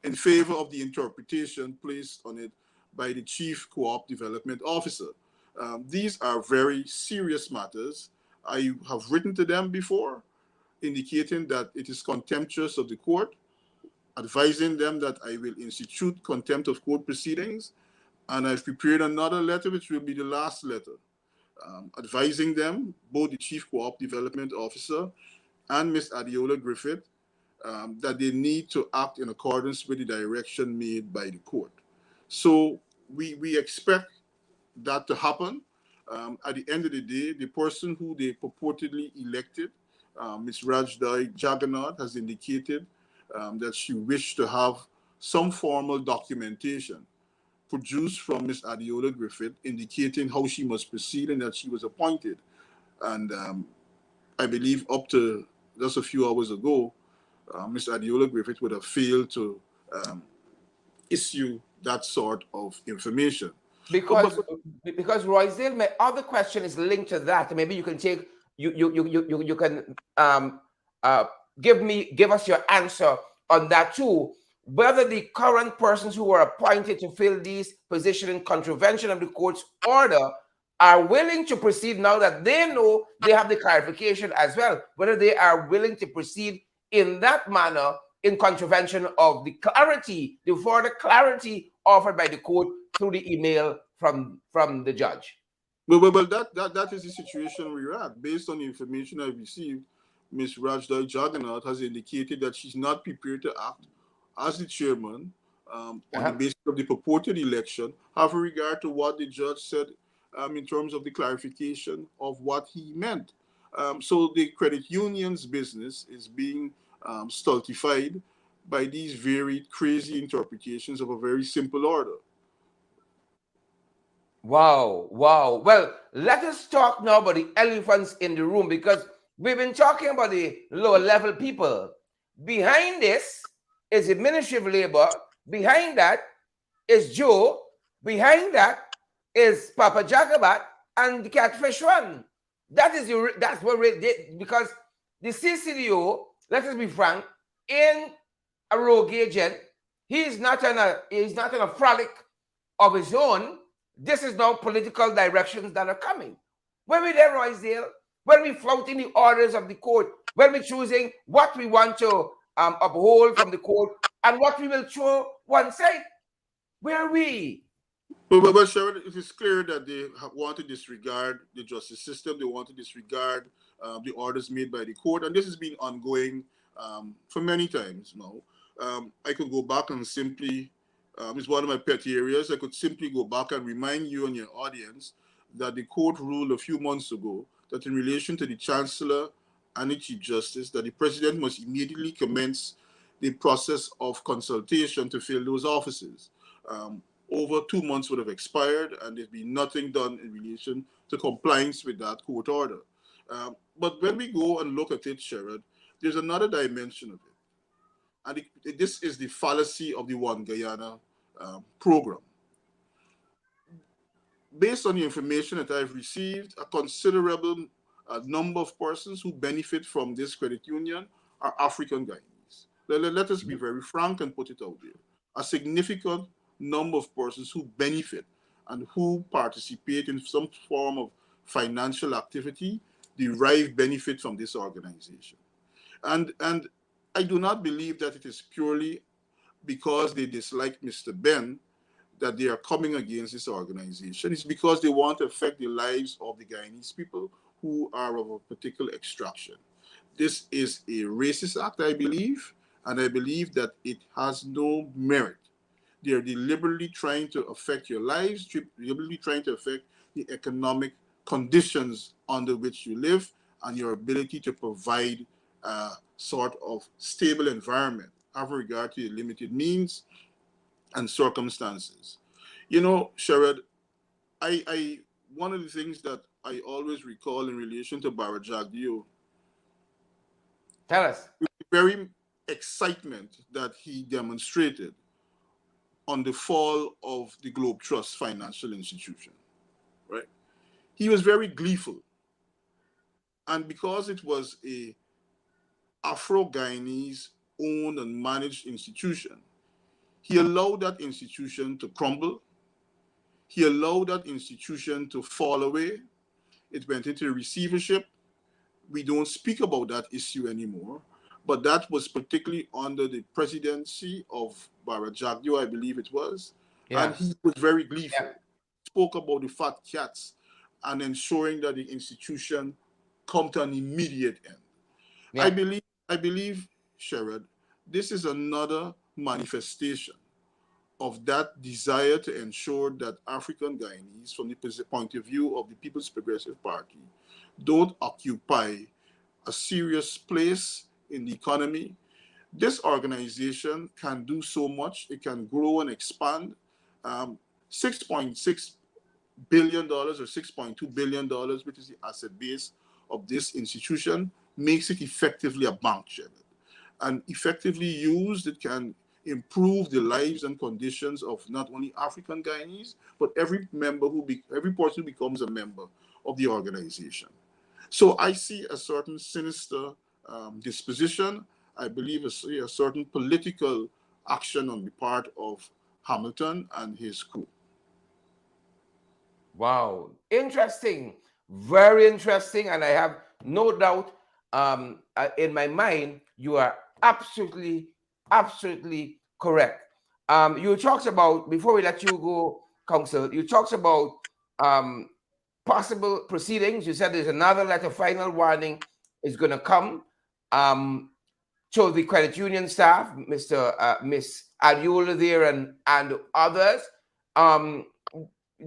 in favor of the interpretation placed on it by the chief co-op development officer. These are very serious matters. I have written to them before, indicating that it is contemptuous of the court, advising them that I will institute contempt of court proceedings, and I've prepared another letter, which will be the last letter, advising them, both the Chief Co-op Development Officer and Ms. Adiola Griffith, that they need to act in accordance with the direction made by the court. So we expect that to happen. At the end of the day, the person who they purportedly elected, Ms. Rajdai Jagannath, has indicated that she wished to have some formal documentation produced from Ms. Adiola Griffith indicating how she must proceed and that she was appointed. And I believe up to just a few hours ago, Ms. Adiola Griffith would have failed to issue that sort of information. Because Roysdale, my other question is linked to that. Maybe you can take you can give us your answer on that too. Whether the current persons who were appointed to fill these positions in contravention of the court's order are willing to proceed now that they know they have the clarification as well, whether they are willing to proceed in that manner in contravention of the clarity, the further clarity offered by the court through the email from the judge. Well, that is the situation we're at. Based on the information I've received, Ms. Rajdai Jagannath has indicated that she's not prepared to act as the chairman on the basis of the purported election, have regard to what the judge said in terms of the clarification of what he meant. So the credit union's business is being stultified by these very crazy interpretations of a very simple order. Wow. Well, let us talk now about the elephants in the room, because we've been talking about the lower level people. Behind this is the Ministry of Labor. Behind that is Joe. Behind that is Papa Jagabat and the Catfish One. That's what we did, because the CCDO, let us be frank, in a rogue agent, he's not on a frolic of his own. This is now political directions that are coming. When we there, Roysdale, when we flouting the orders of the court, when we choosing what we want to uphold from the court and what we will throw one side, where are we? But Sharon, it is clear that they want to disregard the justice system. They want to disregard the orders made by the court, and this has been ongoing for many times now. I could go back and simply, it's one of my pet areas, I could simply go back and remind you and your audience that the court ruled a few months ago that in relation to the Chancellor and the Chief Justice, that the President must immediately commence the process of consultation to fill those offices. Over 2 months would have expired, and there's been nothing done in relation to compliance with that court order. But when we go and look at it, Sherrod, there's another dimension of it. And this is the fallacy of the One Guyana program. Based on the information that I've received, a considerable number of persons who benefit from this credit union are African Guyanese. Let us be very frank and put it out there. A significant number of persons who benefit and who participate in some form of financial activity derive benefit from this organization. And I do not believe that it is purely because they dislike Mr. Ben that they are coming against this organization is because they want to affect the lives of the Guyanese people who are of a particular extraction. This is a racist act, I believe, and I believe that it has no merit. They are deliberately trying to affect your lives, deliberately trying to affect the economic conditions under which you live and your ability to provide a sort of stable environment, have regard to your limited means and circumstances. You know, Sherrod, I one of the things that I always recall in relation to Barajagdio, Tell us. the very excitement that he demonstrated on the fall of the Globe Trust financial institution, right? He was very gleeful. And because it was a Afro-Guyanese owned and managed institution, he allowed that institution to crumble. He allowed that institution to fall away. It went into receivership. We don't speak about that issue anymore. But that was particularly under the presidency of Barajagdio, I believe it was. Yeah. And he was very gleeful. Yeah. Spoke about the fat cats and ensuring that the institution come to an immediate end. Yeah. I believe, Sherrod, this is another manifestation of that desire to ensure that African Guyanese, from the point of view of the People's Progressive Party, don't occupy a serious place in the economy. This organization can do so much. It can grow and expand. $6.6 billion or $6.2 billion, which is the asset base of this institution, makes it effectively a bank, Sherrod. And effectively used, it can improve the lives and conditions of not only African Guyanese, but every person who becomes a member of the organization. So I see a certain sinister disposition. I believe a certain political action on the part of Hamilton and his crew. Wow. Interesting. Very interesting. And I have no doubt in my mind, you are absolutely, absolutely correct. You talked about, before we let you go, Council, you talked about um, possible proceedings. You said there's another letter, final warning is going to come. So the credit union staff, Miss Adiola there and others,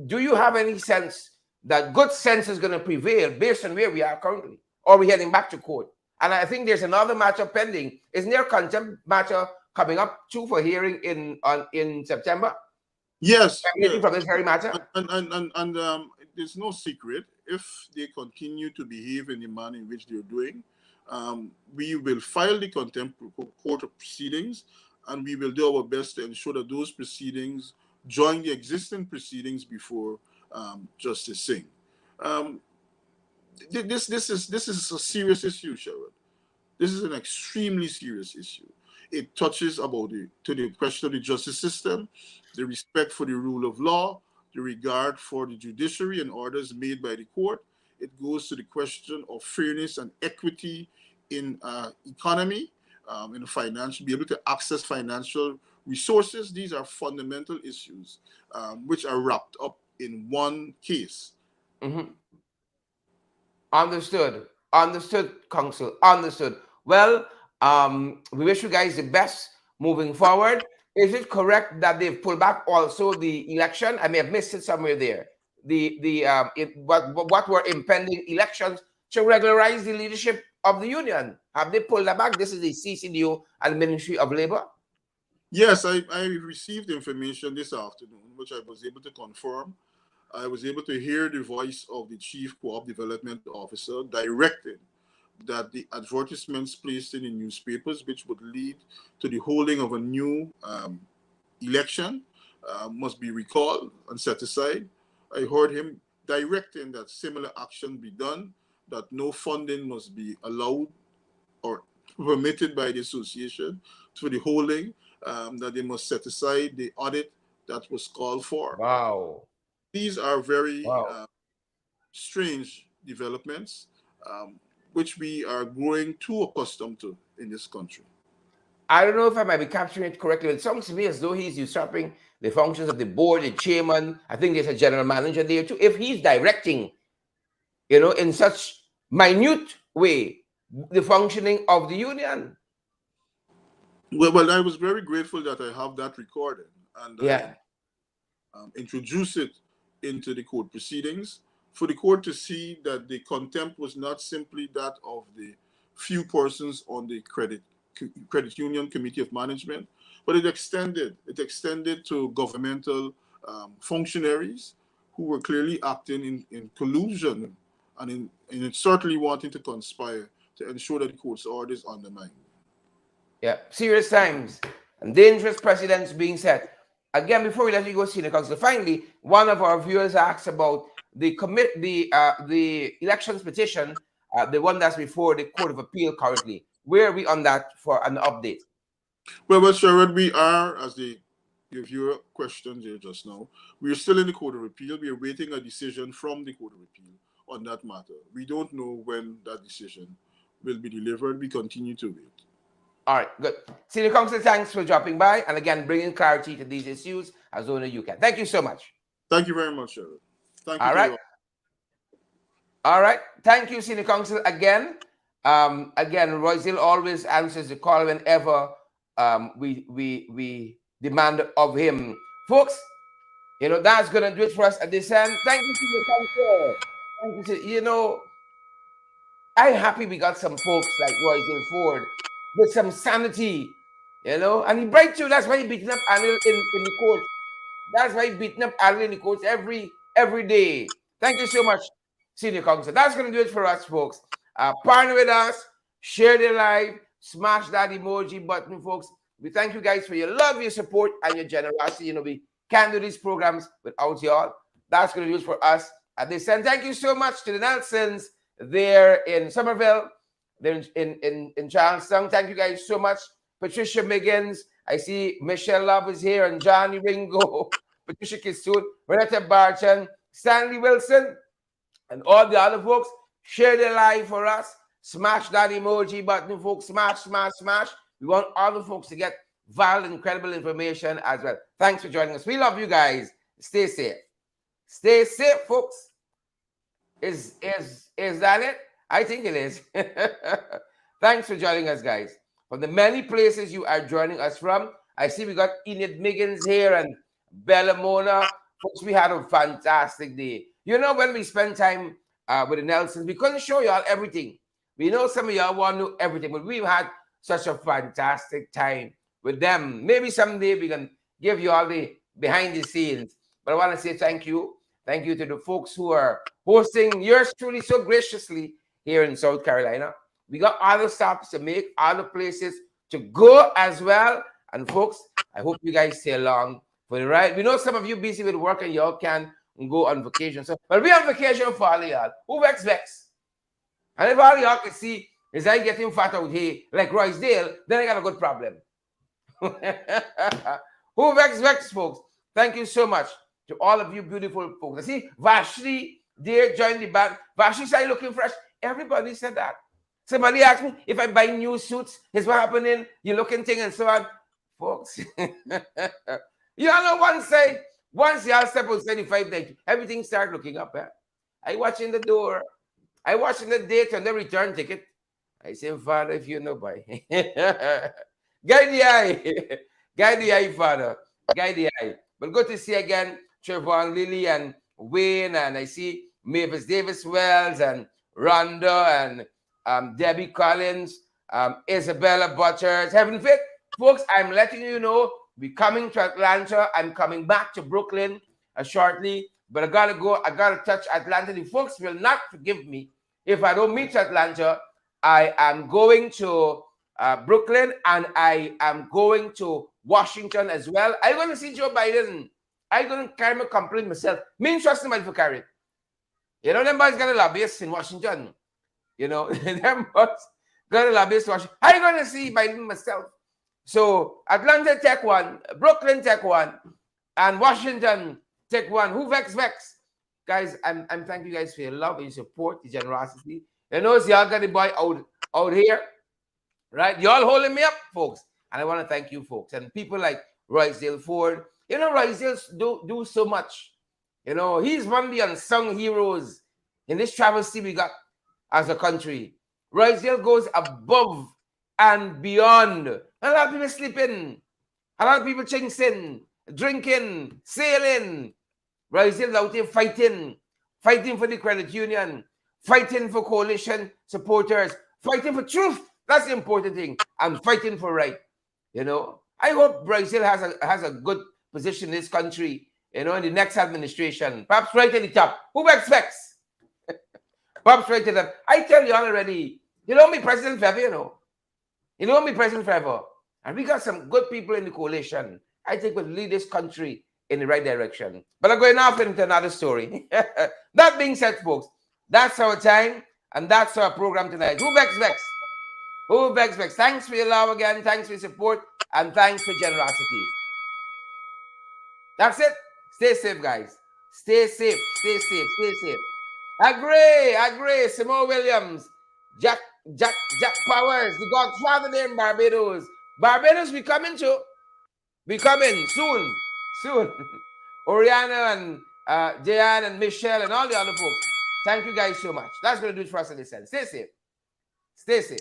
do you have any sense that good sense is going to prevail based on where we are currently? Or are we heading back to court? And I think there's another matter pending. Isn't there a contempt matter coming up too for hearing in September? Yes, Emanating from this very matter? and there's no secret. If they continue to behave in the manner in which they're doing, we will file the contempt court proceedings, and we will do our best to ensure that those proceedings join the existing proceedings before Justice Singh. This is a serious issue, Sherrod. This is an extremely serious issue. It touches to the question of the justice system, the respect for the rule of law, the regard for the judiciary and orders made by the court. It goes to the question of fairness and equity in economy, in financial, be able to access financial resources. These are fundamental issues which are wrapped up in one case. Mm-hmm. Understood. Understood, Council. Understood. Well, we wish you guys the best moving forward. Is it correct that they've pulled back also the election? I may have missed it somewhere there. What were impending elections to regularize the leadership of the union? Have they pulled that back? This is the CCDO and Ministry of Labor. Yes, I received information this afternoon, which I was able to confirm. I was able to hear the voice of the Chief Co-op Development Officer directing that the advertisements placed in the newspapers, which would lead to the holding of a new election, must be recalled and set aside. I heard him directing that similar action be done, that no funding must be allowed or permitted by the association for the holding, that they must set aside the audit that was called for. Wow. These are very strange developments, which we are growing too accustomed to in this country. I don't know if I might be capturing it correctly, but it sounds to me as though he's usurping the functions of the board, the chairman. I think there's a general manager there too. If he's directing, in such minute way, the functioning of the union. Well, I was very grateful that I have that recording and Yeah. introduce it into the court proceedings for the court to see that the contempt was not simply that of the few persons on the credit union committee of management, but it extended to governmental functionaries who were clearly acting in collusion and certainly wanting to conspire to ensure that the court's orders undermined. Yeah, serious times and dangerous precedents being set. Again, before we let you go, Senior Counsel, finally, one of our viewers asked about the elections petition, the one that's before the Court of Appeal currently. Where are we on that for an update? Well, Sherrod, we are, as your viewer questioned here just now, we are still in the Court of Appeal. We are waiting a decision from the Court of Appeal on that matter. We don't know when that decision will be delivered. We continue to wait. All right, good. Senior Counsel, thanks for dropping by and again bringing clarity to these issues as only you can. Thank you so much. Thank you very much, Sherrod. Thank you. All right. All right. Thank you, Senior Counsel, again. Again, Royzil always answers the call whenever we demand of him. Folks, that's going to do it for us at this end. Thank you, Senior Counsel. Thank you. I'm happy we got some folks like Royzil Ford with some sanity, and he bright too. That's why he beating up Anil in the court. That's why he beating up Anil in the courts every day. Thank you so much, Senior Counsel. That's going to do it for us, folks. Partner with us, share the live, smash that emoji button, folks. We thank you guys for your love, your support, and your generosity. We can't do these programs without y'all. That's going to do it for us at this end. Thank you so much to the Nelsons there in Somerville, there in Charleston. Thank you guys so much. Patricia Miggins, I see Michelle Love is here, and Johnny Ringo, Patricia Kisoon, Renata Barchan, Stanley Wilson, and all the other folks. Share the live for us. Smash that emoji button, folks. Smash, smash, smash. We want all the folks to get vital, incredible information as well. Thanks for joining us. We love you guys. Stay safe. Stay safe, folks. Is that it? I think it is. Thanks for joining us, guys. From the many places you are joining us from, I see we got Enid Miggins here and Bella Mona. Folks, we had a fantastic day. When we spend time with the Nelsons, we couldn't show y'all everything. We know some of y'all want to know everything, but we've had such a fantastic time with them. Maybe someday we can give you all the behind the scenes. But I want to say thank you. Thank you to the folks who are hosting yours truly so graciously here in South Carolina. We got other stops to make, other places to go as well. And folks, I hope you guys stay along for the ride. We know some of you busy with work and y'all can go on vacation. So, but we on vacation for all y'all. Who vex? And if all y'all can see is I getting fat out here like Roycedale, then I got a good problem. Who vex, folks? Thank you so much to all of you beautiful folks. I see Vashri there joined the band. Vashri started looking fresh. Everybody said that. Somebody asked me if I buy new suits, here's what happening, you looking thing and so on. Folks, y'all know once y'all step outside the 590, everything start looking up. I watching the door. I watching the date and the return ticket. I say, Father, if you know by. Guide the eye. Guide the eye, Father. Guide the eye. But good to see again Trevon Lilly and Wayne, and I see Mavis Davis Wells and Rhonda and Debbie Collins, Isabella Butchers. Heaven fit. Folks, I'm letting you know we're coming to Atlanta. I'm coming back to Brooklyn shortly, but I gotta touch Atlanta. The folks will not forgive me if I don't meet Atlanta. I am going to Brooklyn and I am going to Washington as well. I'm going to see Joe Biden. I'm going to carry my complaint myself. Me and trust somebody for carry it. Them boys got a lobbyist in Washington. Them boys got a lobbyist in Washington. I'm going to see Biden myself. So Atlanta take one, Brooklyn take one, and Washington take one. Who vex? Guys, I'm thank you guys for your love and your support, your generosity. See y'all got the boy out here, right? Y'all holding me up, folks. And I want to thank you folks. And people like Roysdale Ford. You know, Roysdale do so much. You know, he's one of the unsung heroes in this travesty we got as a country. Roysdale goes above and beyond. A lot of people sleeping. A lot of people chinksing, drinking, sailing. Roysdale out there fighting for the credit union, fighting for coalition supporters, fighting for truth. That's the important thing. And fighting for right. You know, I hope Brazil has a good position in this country, you know, in the next administration. Perhaps right at the top. Who expects? Perhaps right at the top. I tell you already, you know me president forever, you know. You know me president forever. And we got some good people in the coalition. I think we'll lead this country in the right direction. But I'm going off into another story. That being said, folks, that's our time and that's our program tonight. Who vex? Who vex? Thanks for your love again. Thanks for your support and thanks for generosity. That's it. Stay safe, guys. Stay safe. Agree. Simone Williams, Jack Powers, the Godfather there in Barbados. Barbados, we coming too. We coming soon. Oriana and Jayan and Michelle and all the other folks. Thank you guys so much. That's going to do it for us in this end. Stay safe.